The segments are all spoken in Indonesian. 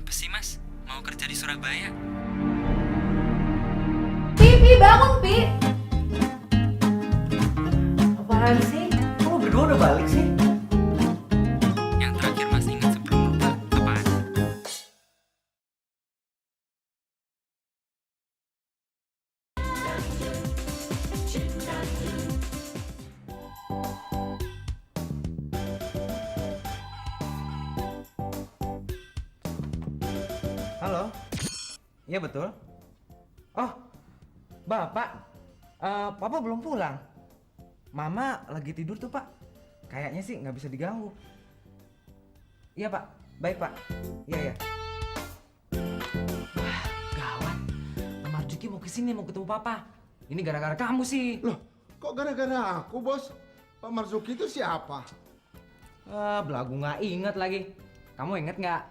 Kenapa sih mas? Mau kerja di Surabaya? Pi, bangun Pi. Apaan sih? Kamu berdua udah balik sih? Yang terakhir mas ingat sebelum lupa apaan? Halo? Iya betul. Oh, Bapak. Papa belum pulang. Mama lagi tidur tuh Pak. Kayaknya sih nggak bisa diganggu. Iya Pak, baik Pak. Iya ya. Wah, gawat. Pak Marjuki mau kesini mau ketemu Papa. Ini gara-gara kamu sih. Loh, kok gara-gara aku, Bos? Pak Marzuki itu siapa? Belagu nggak inget lagi. Kamu inget nggak?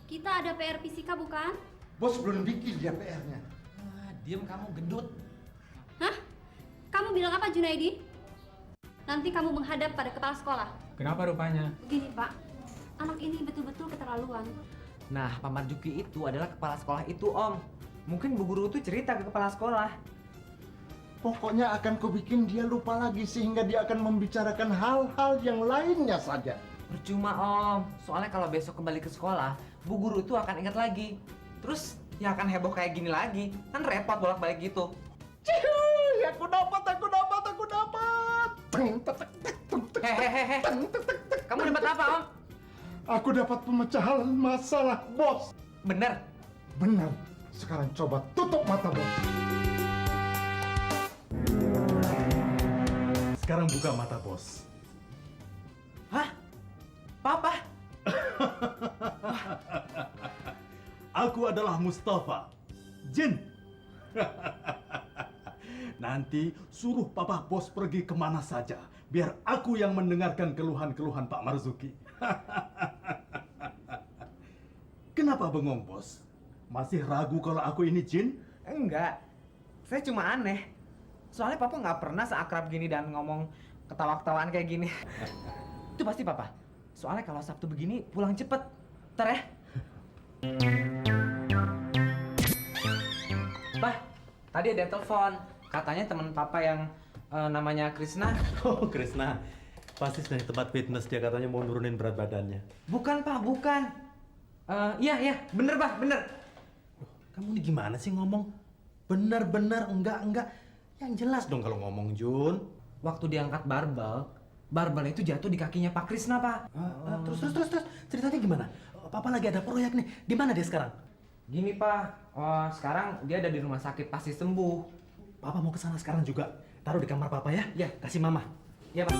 Kita ada PR fisika bukan? Bos belum bikin dia PR-nya. Diem kamu gendut. Hah? Kamu bilang apa Junaidi? Nanti kamu menghadap pada kepala sekolah. Kenapa rupanya? Begini Pak, anak ini betul-betul keterlaluan. Nah, Pak Marjuki itu adalah kepala sekolah itu, Om. Mungkin Bu Guru itu cerita ke kepala sekolah. Pokoknya akan kubikin dia lupa lagi sehingga dia akan membicarakan hal-hal yang lainnya saja. Percuma, Om. Soalnya kalau besok kembali ke sekolah, Bu Guru itu akan ingat lagi. Terus ya akan heboh kayak gini lagi. Kan repot bolak-balik gitu. Cihuy, aku dapat. Hehehe. Kamu dapat apa, Om? Aku dapat pemecahan masalah, Bos. Bener. Benar. Sekarang coba tutup mata, Bos. Sekarang buka mata, Bos. Hah? Papa? Aku adalah Mustafa, Jin. Nanti suruh Papa Bos pergi kemana saja, biar aku yang mendengarkan keluhan-keluhan Pak Marzuki. Kenapa bengong, Bos? Masih ragu kalau aku ini Jin? Enggak. Saya cuma aneh. Soalnya Papa nggak pernah seakrab gini dan ngomong ketawa-ketawaan kayak gini. Itu pasti Papa. Soalnya kalau Sabtu begini pulang cepet. Ntar ya. Bah, tadi ada telepon. Katanya teman Papa yang namanya Krisna. Oh, Krisna. Pasti dari tempat fitness dia katanya mau nurunin berat badannya. Bukan Pak, bukan. Iya, bener Pak, bener. Kamu ini gimana sih ngomong? Bener, enggak. Yang jelas dong kalau ngomong, Jun. Waktu diangkat barbel itu jatuh di kakinya Pak Krisna, Pak. Terus. Ceritanya gimana? Papa lagi ada proyek nih. Di mana dia sekarang? Gini Pak, sekarang dia ada di rumah sakit pasti sembuh. Papa mau ke sana sekarang juga. Taruh di kamar Papa ya. Ya. Kasih Mama. Iya Pak.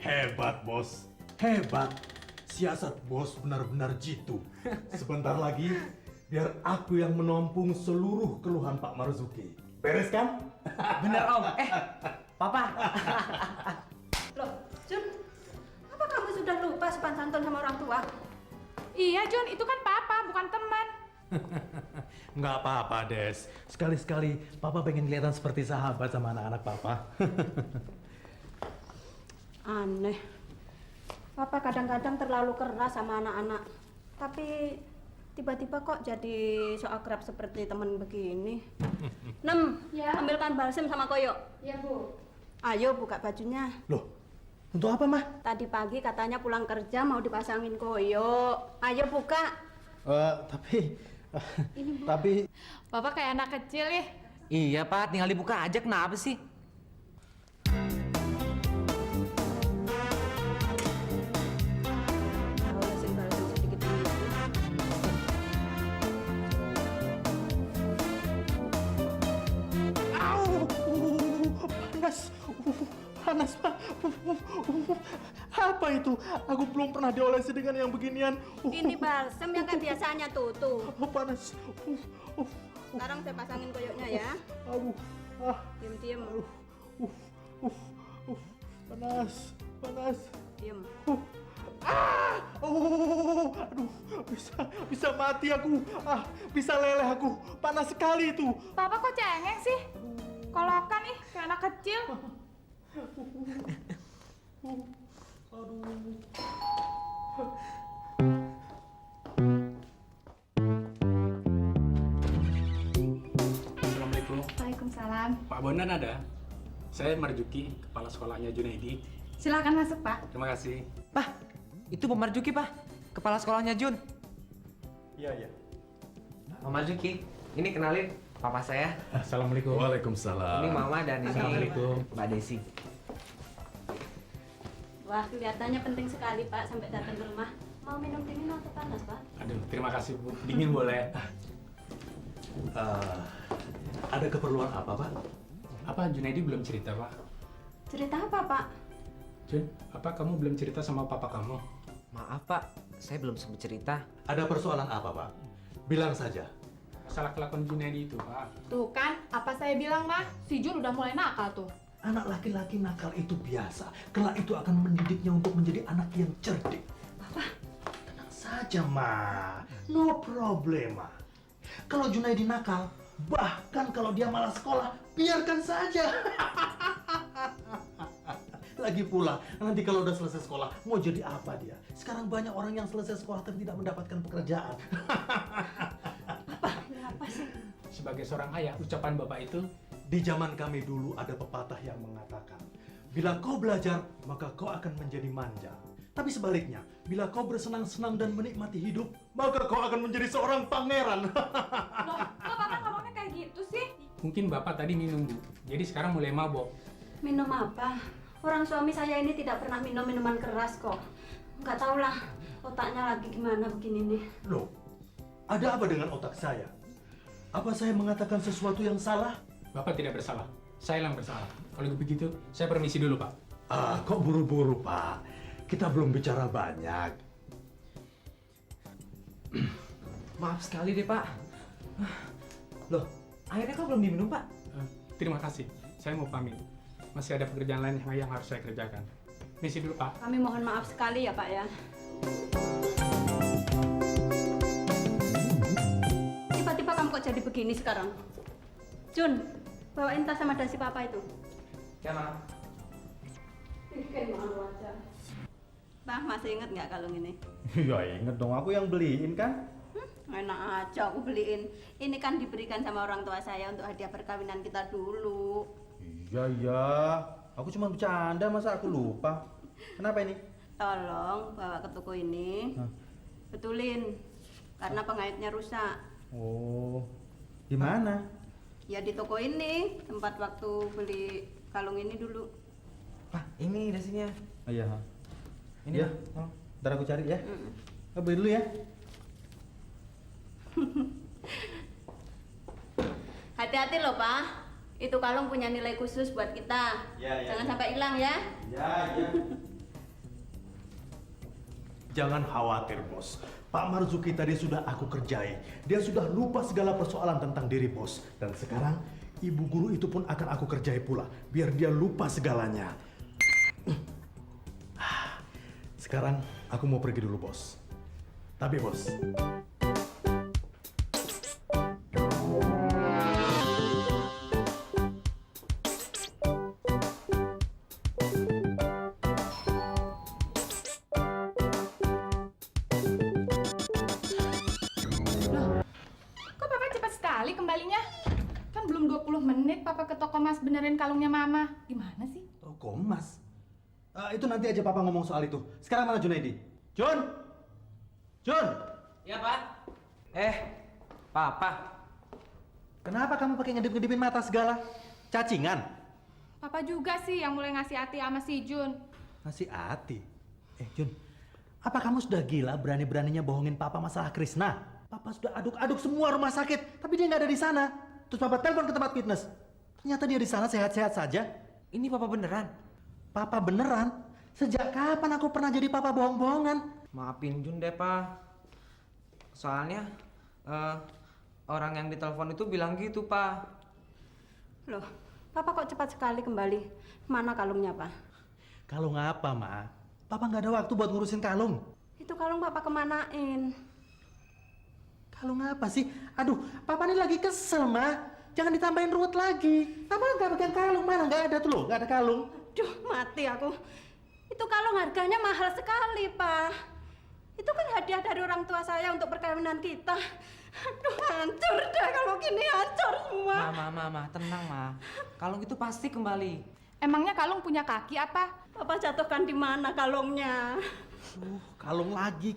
Hebat, Bos. Hebat. Siasat Bos benar-benar jitu. Sebentar lagi, biar aku yang menampung seluruh keluhan Pak Marzuki. Beres kan? Bener Om. Papa. Loh, Jun, apa kamu sudah lupa sopan santun sama orang tua? Iya Jun, itu kan papa, bukan teman. Nggak apa-apa, Des. Sekali-sekali Papa pengen kelihatan seperti sahabat sama anak-anak Papa. Aneh. Papa kadang-kadang terlalu keras sama anak-anak. Tapi tiba-tiba kok jadi so akrab seperti teman begini. Nem, Ya. ambilkan balsem sama koyo. Iya Bu. Ayo buka bajunya. Loh, untuk apa, Mah? Tadi pagi katanya pulang kerja mau dipasangin koyo. Ayo buka. Tapi Papa kayak anak kecil ya. Iya Pak, tinggal dibuka aja, kenapa sih? Olesin balsem sedikit dulu. panas, Pak. Apa itu? Aku belum pernah diolesi dengan yang beginian. Ini balsem yang kayak biasanya tuh. Panas. Sekarang saya pasangin koyoknya ya. Aduh, Diam-diam. panas. Diam. Aduh, bisa mati aku. Bisa leleh aku. Panas sekali itu. Papa kok cengeng sih? Kolokan ih, kayak anak kecil. Mudah-mudahan ada. Saya Marjuki, kepala sekolahnya Junaidi. Silakan masuk, Pak. Terima kasih. Pak, itu Pak Marjuki, Pak. Kepala sekolahnya Jun. Iya. Pak Marjuki, ini kenalin papa saya. Assalamualaikum. Waalaikumsalam. Ini Mama dan ini Assalamualaikum. Mbak Desi. Wah, kelihatannya penting sekali Pak sampai datang ke rumah. Mau minum dingin atau panas Pak? Aduh, terima kasih Bu. Dingin boleh. Ada keperluan apa, Pak? Apa Junaidi belum cerita, Pak? Cerita apa Pak? Jun, apa kamu belum cerita sama papa kamu? Maaf Pak, saya belum sempat cerita. Ada persoalan apa, Pak? Bilang saja. Masalah kelakuan Junaidi itu, Pak. Tuh kan, apa saya bilang, mah? Si Jun udah mulai nakal tuh. Anak laki-laki nakal itu biasa. Kelak itu akan mendidiknya untuk menjadi anak yang cerdik. Papa, tenang saja, Ma. No problema. Kalau Junaidi nakal, bahkan kalau dia malas sekolah, biarkan saja. Lagi pula, nanti kalau udah selesai sekolah, mau jadi apa dia? Sekarang banyak orang yang selesai sekolah tapi tidak mendapatkan pekerjaan. Apa sih? Sebagai seorang ayah, ucapan Bapak itu, Di zaman kami dulu ada pepatah yang mengatakan, bila kau belajar, maka kau akan menjadi manja. Tapi sebaliknya, bila kau bersenang-senang dan menikmati hidup, maka kau akan menjadi seorang pangeran. Loh, kok Bapak ngomongnya kayak gitu sih? mungkin Bapak tadi minum, Bu. Jadi sekarang mulai mabok. Minum apa? Orang suami saya ini tidak pernah minum minuman keras kok. Nggak tahulah otaknya lagi gimana begini nih. Loh, ada apa dengan otak saya? Apa saya mengatakan sesuatu yang salah? Bapak tidak bersalah. Saya yang bersalah. Kalau begitu, saya permisi dulu, Pak. Kok buru-buru, Pak? Kita belum bicara banyak. Maaf sekali deh Pak. Loh, airnya kok belum diminum Pak? Terima kasih. Saya mau pamit. Masih ada pekerjaan lain yang harus saya kerjakan. Misi dulu, Pak. Kami mohon maaf sekali ya Pak ya. Tiba-tiba kamu kok jadi begini sekarang? Jun, bawain tas sama dasi papa itu. Ya Ma. Bikin malu aja. Pak, masih inget nggak kalung ini? Ya inget dong, aku yang beliin kan? Enak aja aku beliin. Ini kan diberikan sama orang tua saya untuk hadiah perkawinan kita dulu. Iya, aku cuma bercanda, masa aku lupa. Kenapa ini? Tolong bawa ke toko ini. Hah? Betulin. Karena pengaitnya rusak. Oh, di mana? Ya di toko ini, tempat waktu beli kalung ini dulu. Pak, ini dasinya. Oh iya. Ini Ya, Ma. ntar aku cari ya. Mm. Aku beli dulu ya. Hati-hati loh Pak. Itu kalung punya nilai khusus buat kita. Ya, Jangan sampai hilang ya. Ya, ya. Jangan khawatir, Bos. Pak Marzuki tadi sudah aku kerjai. Dia sudah lupa segala persoalan tentang diri Bos. Dan sekarang, ibu guru itu pun akan aku kerjai pula. Biar dia lupa segalanya. Sekarang, aku mau pergi dulu, Bos. Tapi, Bos, Kok Papa cepat sekali kembalinya? Kan belum 20 menit Papa ke toko Mas benerin kalungnya Mama. Gimana sih? toko emas. Itu nanti aja Papa ngomong soal itu. Sekarang mana Junaidi? Jun! Jun! Ya Pak. Papa. Kenapa kamu pakai ngedip-ngedipin mata segala? Cacingan? Papa juga sih yang mulai ngasih hati sama si Jun. Ngasih hati? Jun, apa kamu sudah gila berani-beraninya bohongin Papa masalah Krisna? Papa sudah aduk-aduk semua rumah sakit, tapi dia nggak ada di sana. Terus Papa telepon ke tempat fitness. Ternyata dia di sana sehat-sehat saja. Ini Papa beneran. Papa beneran? Sejak kapan aku pernah jadi Papa bohong-bohongan? Maafin Jun deh Pak. Soalnya orang yang ditelepon itu bilang gitu Pak. Loh, Papa kok cepat sekali kembali? Mana kalungnya Pak? Kalung apa, Ma? Papa nggak ada waktu buat ngurusin kalung. Itu kalung Papa kemanain? Kalung apa sih? Aduh, Papa ini lagi kesel, Ma. Jangan ditambahin ruwet lagi. Papa nggak pegang kalung, mana nggak ada tuh loh, nggak ada kalung. Duh, mati aku. Itu kalung harganya mahal sekali, Pak. Itu kan hadiah dari orang tua saya untuk perkawinan kita. Aduh, hancur deh kalau gini, hancur semua. Mama, tenang, Ma. Kalung itu pasti kembali. Emangnya kalung punya kaki apa? Papa jatuhkan di mana kalungnya? Kalung lagi.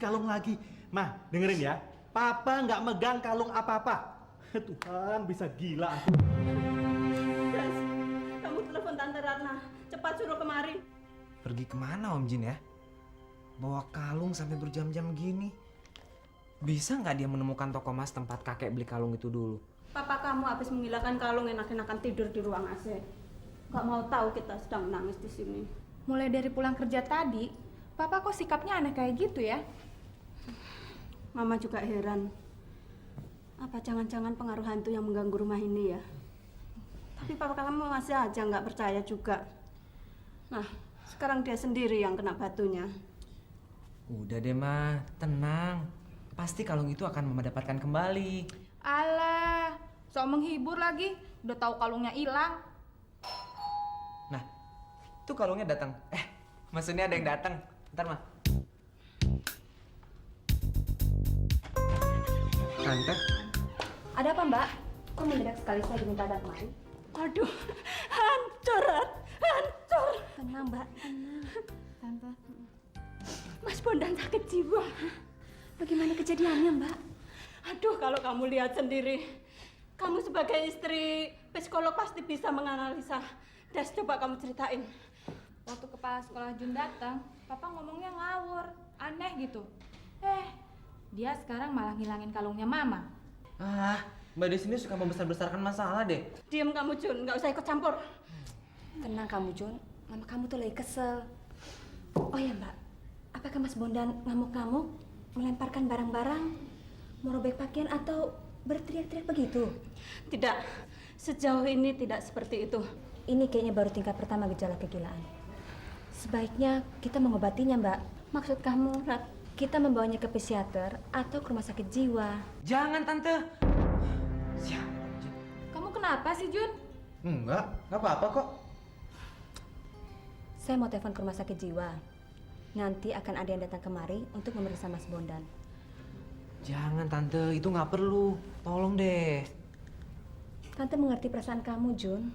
Mah, dengerin ya. Papa nggak megang kalung apa-apa. Tuhan, bisa gila aku. Des, kamu telepon Tante Ratna. Cepat suruh kemari. Pergi kemana Om Jin ya? Bawa kalung sampai berjam-jam gini. Bisa nggak dia menemukan toko emas tempat kakek beli kalung itu dulu? Papa kamu habis menghilangkan kalung enak-enakan tidur di ruang AC. Gak mau tahu kita sedang menangis di sini. Mulai dari pulang kerja tadi, Papa kok sikapnya aneh kayak gitu ya? Mama juga heran. Apa jangan-jangan pengaruh hantu yang mengganggu rumah ini ya? Tapi papa kamu masih aja nggak percaya juga. Nah, sekarang dia sendiri yang kena batunya. Udah deh, Ma. Tenang. Pasti kalung itu akan mendapatkan kembali. Alah, sok menghibur lagi. Udah tahu kalungnya hilang. Nah, itu kalungnya datang. Maksudnya ada yang datang. Bentar, Ma. Tante, Ada apa, Mbak? Kok mendadak sekali saya diminta datang kemari? Aduh, hancur, hancur. Tenang, Mbak, tenang. Tante. Mas Bondan sakit jiwa. Bagaimana kejadiannya, Mbak? Aduh, kalau kamu lihat sendiri. Kamu sebagai istri psikolog pasti bisa menganalisa. Des, coba kamu ceritain. Waktu kepala sekolah Jun datang, Papa ngomongnya ngawur, aneh gitu. Dia sekarang malah ngilangin kalungnya Mama. Mbak Des ini suka membesar-besarkan masalah deh. Diam kamu, Jun. Nggak usah ikut campur. Tenang kamu, Jun. Mama kamu tuh lagi kesel. Oh ya, Mbak. Apakah Mas Bondan ngamuk-ngamuk, melemparkan barang-barang, merobek pakaian atau berteriak-teriak begitu? Tidak. Sejauh ini tidak seperti itu. Ini kayaknya baru tingkat pertama gejala kegilaan. Sebaiknya kita mengobatinya, Mbak. Maksud kamu, Rat? Kita membawanya ke psikiater atau ke rumah sakit jiwa. Jangan, Tante. Siapa, Jin? Kamu kenapa sih, Jun? Enggak apa-apa kok. Saya mau telepon ke rumah sakit jiwa. Nanti akan ada yang datang kemari untuk memeriksa Mas Bondan. Jangan, Tante. Itu nggak perlu. Tolong deh. Tante mengerti perasaan kamu, Jun.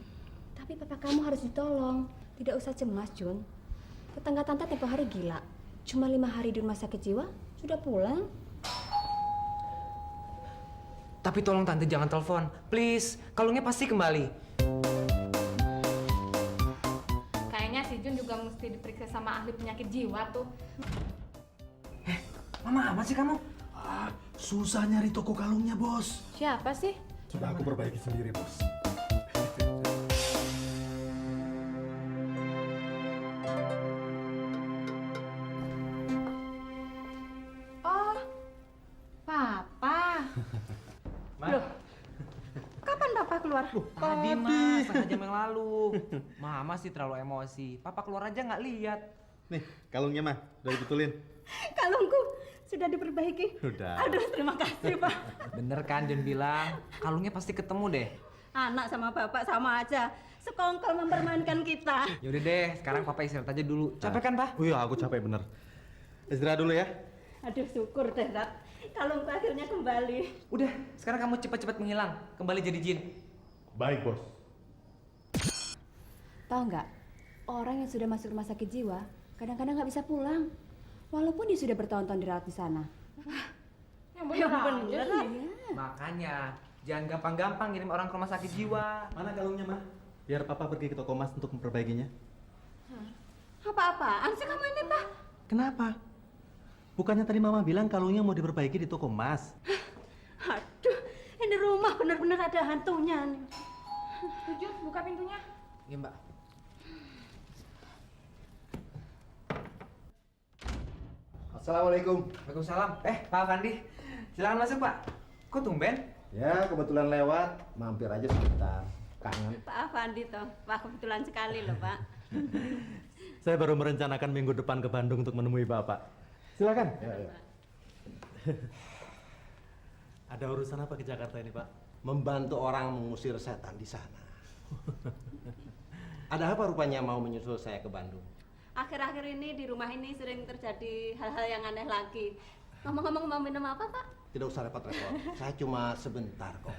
Tapi papa kamu harus ditolong. Tidak usah cemas, Jun. Tetangga Tante tempo hari gila. Cuma 5 hari di rumah sakit jiwa, sudah pulang. Tapi tolong Tante jangan telepon. Please, kalungnya pasti kembali. Kayaknya si Jun juga mesti diperiksa sama ahli penyakit jiwa tuh. Mama, amat sih kamu? Susah nyari toko kalungnya, Bos. Siapa sih? Sudah aku perbaiki sendiri, Bos. Oh, Papa. Loh, kapan Papa keluar? Tadi, Ma. Setengah jam yang lalu. Mama sih terlalu emosi. Papa keluar aja nggak lihat. Nih, kalungnya mah udah dibetulin. Kalungku sudah diperbaiki. Udah. Aduh, terima kasih, Pak. Bener kan Jun bilang? Kalungnya pasti ketemu deh. Anak sama bapak sama aja. Sekongkol mempermainkan kita. Yaudah deh, sekarang Papa istirahat aja dulu. Capek kan, Pak? Oh iya, aku capek bener. Istirahat dulu ya. Aduh, syukur deh, Rat. Kalungku akhirnya kembali. Udah, sekarang kamu cepat-cepat menghilang. Kembali jadi jin. Baik, Bos. Tahu nggak? Orang yang sudah masuk rumah sakit jiwa, kadang-kadang nggak bisa pulang. Walaupun dia sudah bertahun-tahun dirawat di sana. Yang bener aja. Makanya, jangan gampang-gampang ngirim orang ke rumah sakit jiwa. Mana kalungnya, mah? Biar papa pergi ke toko emas untuk memperbaikinya. Apa-apaan sih kamu ini, Pak? Kenapa? Bukannya tadi mama bilang kalungnya mau diperbaiki di toko emas? Aduh, ini rumah benar-benar ada hantunya nih. Jun, buka pintunya. Iya, Mbak. Assalamualaikum. Waalaikumsalam. Pak Afandi. Silakan masuk, Pak. Kok tumben? Ya, kebetulan lewat, mampir aja sebentar. Kangen. Pak Afandi toh, Pak kebetulan sekali loh, Pak. Saya baru merencanakan minggu depan ke Bandung untuk menemui bapak. Silakan. Ya. Ada urusan apa ke Jakarta ini, Pak? Membantu orang mengusir setan di sana. Ada apa rupanya mau menyusul saya ke Bandung? akhir-akhir ini di rumah ini sering terjadi hal-hal yang aneh lagi. Ngomong-ngomong mau minum apa, Pak? Tidak usah repot-repot. Saya cuma sebentar kok.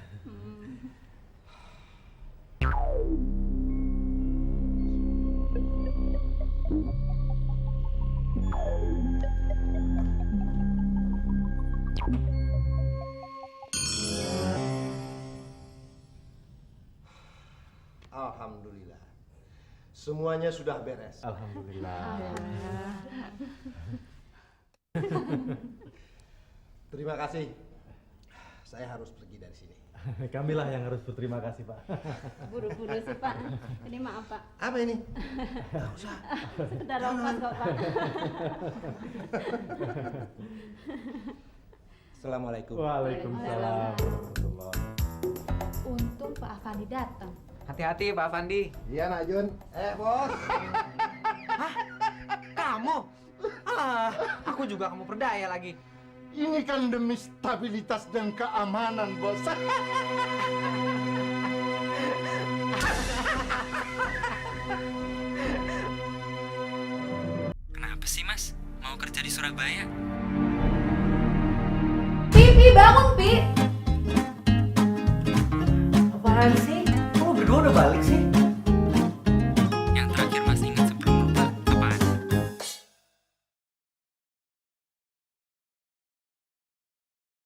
Alhamdulillah. Semuanya sudah beres. Alhamdulillah. Terima kasih. Saya harus pergi dari sini. Kamilah yang harus berterima kasih, Pak. Buru-buru sih, Pak. Ini maaf, Pak. Apa ini? Nggak usah. Sekedar ongkos kok, Pak. Assalamualaikum. Waalaikumsalam. Untung Pak Afandi datang. Hati-hati Pak Afandi. Iya, Nak Jun. Bos. Kamu? Aku juga kamu perdaya lagi. Ini kan demi stabilitas dan keamanan, Bos. Kenapa sih Mas? Mau kerja di Surabaya? Pi, bangun, Pi. Apaan sih? Kamu berdua udah balik sih?